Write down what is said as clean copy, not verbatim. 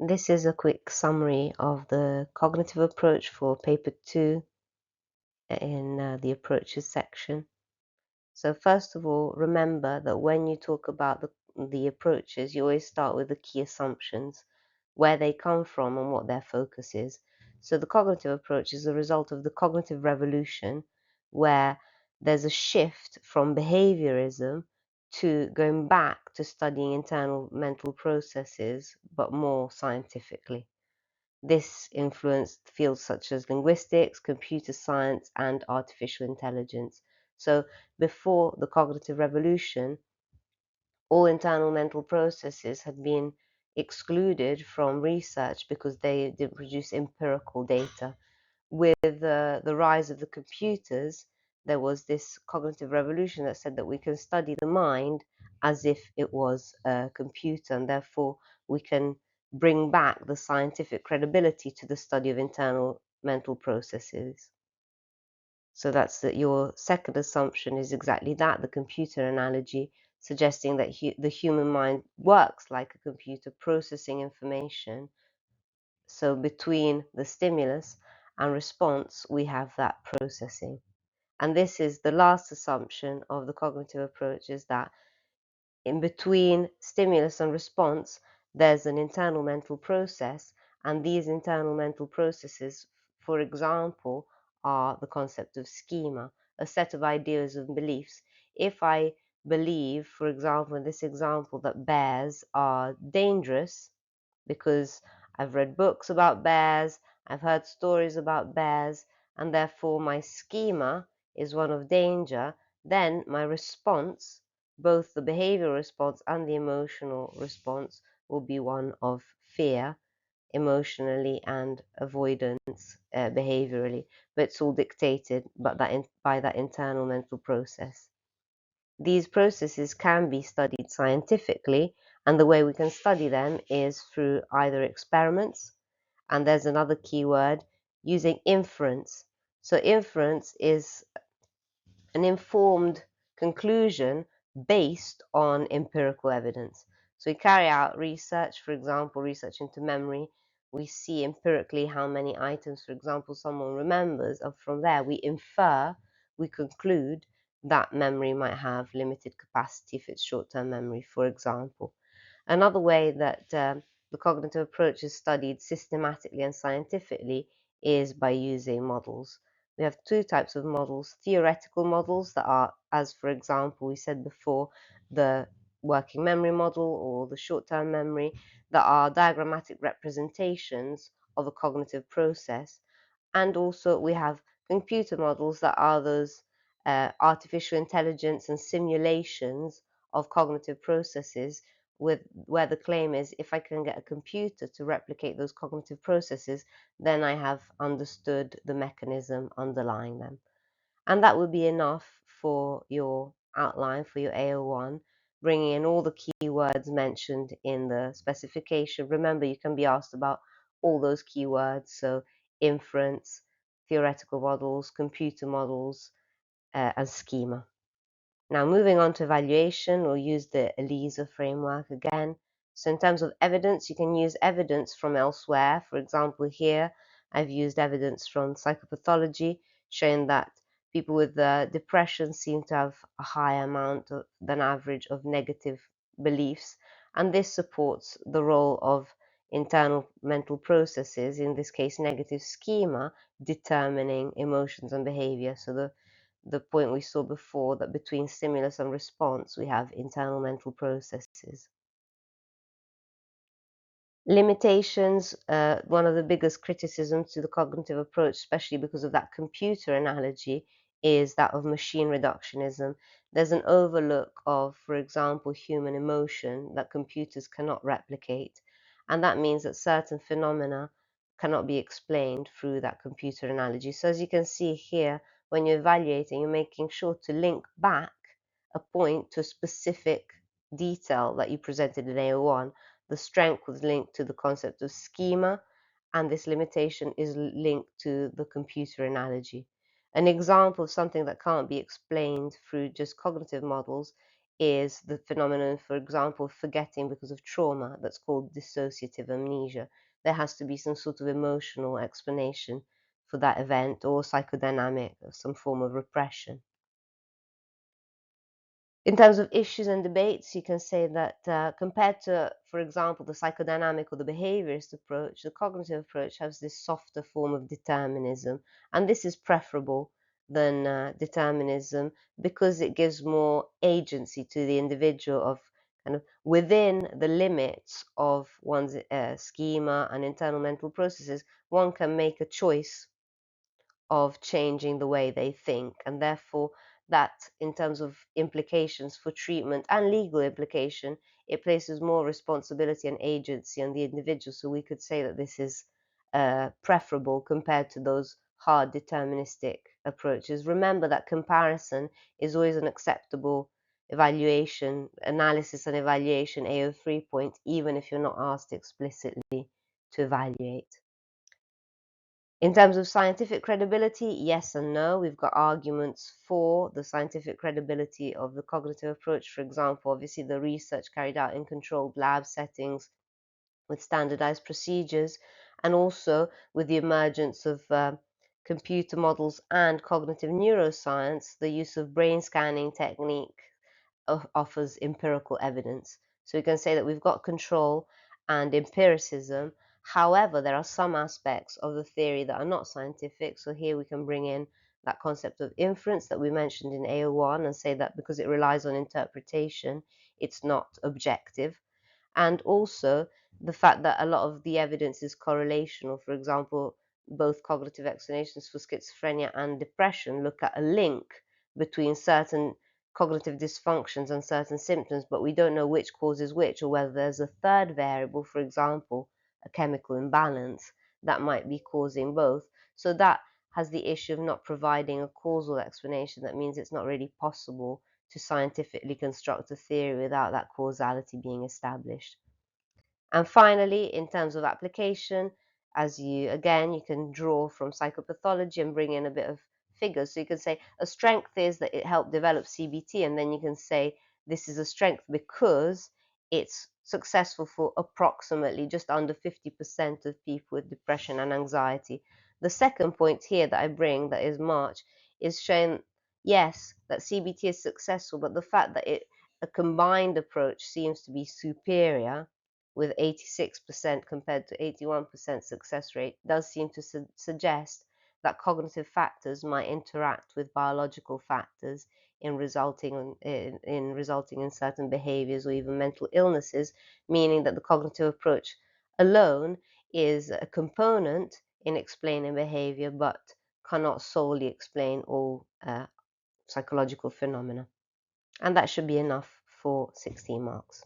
This is a quick summary of the cognitive approach for paper 2 in the approaches section. So first of all, remember that when you talk about the approaches, you always start with the key assumptions, where they come from and what their focus is. So the cognitive approach is a result of the cognitive revolution, where there's a shift from behaviorism to going back to studying internal mental processes, but more scientifically. This influenced fields such as linguistics, computer science, and artificial intelligence. So before the cognitive revolution, all internal mental processes had been excluded from research because they didn't produce empirical data. With the rise of the computers, there was this cognitive revolution that said that we can study the mind as if it was a computer, and therefore we can bring back the scientific credibility to the study of internal mental processes. So that's that your second assumption is exactly that, the computer analogy, suggesting that the human mind works like a computer processing information. So between the stimulus and response, we have that processing. And this is the last assumption of the cognitive approach, is that in between stimulus and response, there's an internal mental process, and these internal mental processes, for example, are the concept of schema, a set of ideas and beliefs. If I believe, for example, in this example, that bears are dangerous, because I've read books about bears, I've heard stories about bears, and therefore my schema is one of danger, then my response, both the behavioral response and the emotional response, will be one of fear emotionally and avoidance behaviorally. But it's all dictated by that internal mental process. These processes can be studied scientifically, and the way we can study them is through either experiments, and there's another key word, using inference. So inference is an informed conclusion based on empirical evidence. So we carry out research, for example, research into memory. We see empirically how many items, for example, someone remembers, and from there we infer, we conclude that memory might have limited capacity if it's short-term memory, for example. Another way that the cognitive approach is studied systematically and scientifically is by using models. We have two types of models: theoretical models that are, as for example, we said before, the working memory model or the short-term memory, that are diagrammatic representations of a cognitive process. And also we have computer models that are those artificial intelligence and simulations of cognitive processes, where the claim is, if I can get a computer to replicate those cognitive processes, then I have understood the mechanism underlying them. And that would be enough for your outline for your AO1, bringing in all the keywords mentioned in the specification. Remember, you can be asked about all those keywords, so inference, theoretical models, computer models, and schema. Now, moving on to evaluation, we'll use the ELISA framework again. So in terms of evidence, you can use evidence from elsewhere. For example, here, I've used evidence from psychopathology, showing that people with depression seem to have a higher amount than average of negative beliefs. And this supports the role of internal mental processes, in this case, negative schema, determining emotions and behavior. So the point we saw before, that between stimulus and response, we have internal mental processes. Limitations, one of the biggest criticisms to the cognitive approach, especially because of that computer analogy, is that of machine reductionism. There's an overlook of, for example, human emotion that computers cannot replicate. And that means that certain phenomena cannot be explained through that computer analogy. So as you can see here, when you're evaluating, you're making sure to link back a point to a specific detail that you presented in AO1. The strength was linked to the concept of schema, and this limitation is linked to the computer analogy. An example of something that can't be explained through just cognitive models is the phenomenon, for example, of forgetting because of trauma, that's called dissociative amnesia. There has to be some sort of emotional explanation for that event, or psychodynamic, or some form of repression. In terms of issues and debates, you can say that compared to, for example, the psychodynamic or the behaviorist approach, the cognitive approach has this softer form of determinism, and this is preferable than determinism because it gives more agency to the individual of kind of within the limits of one's schema and internal mental processes, one can make a choice of changing the way they think, and therefore that in terms of implications for treatment and legal implication, it places more responsibility and agency on the individual. So we could say that this is preferable compared to those hard deterministic approaches. Remember that comparison is always an acceptable evaluation, analysis and evaluation AO3 point, even if you're not asked explicitly to evaluate. In terms of scientific credibility, yes and no. We've got arguments for the scientific credibility of the cognitive approach. For example, obviously the research carried out in controlled lab settings with standardized procedures, and also with the emergence of computer models and cognitive neuroscience, the use of brain scanning technique offers empirical evidence. So we can say that we've got control and empiricism. However, there are some aspects of the theory that are not scientific. So here we can bring in that concept of inference that we mentioned in AO1 and say that because it relies on interpretation, it's not objective. And also the fact that a lot of the evidence is correlational. For example, both cognitive explanations for schizophrenia and depression look at a link between certain cognitive dysfunctions and certain symptoms, but we don't know which causes which, or whether there's a third variable, for example, a chemical imbalance, that might be causing both. So that has the issue of not providing a causal explanation. That means it's not really possible to scientifically construct a theory without that causality being established. And finally, in terms of application, as you can draw from psychopathology and bring in a bit of figures. So you can say a strength is that it helped develop CBT, and then you can say this is a strength because it's successful for approximately just under 50% of people with depression and anxiety. The second point here that I bring, that is March, is showing, yes, that CBT is successful, but the fact that a combined approach seems to be superior with 86% compared to 81% success rate does seem to suggest that cognitive factors might interact with biological factors in resulting in certain behaviors or even mental illnesses, meaning that the cognitive approach alone is a component in explaining behavior, but cannot solely explain all psychological phenomena. And that should be enough for 16 marks.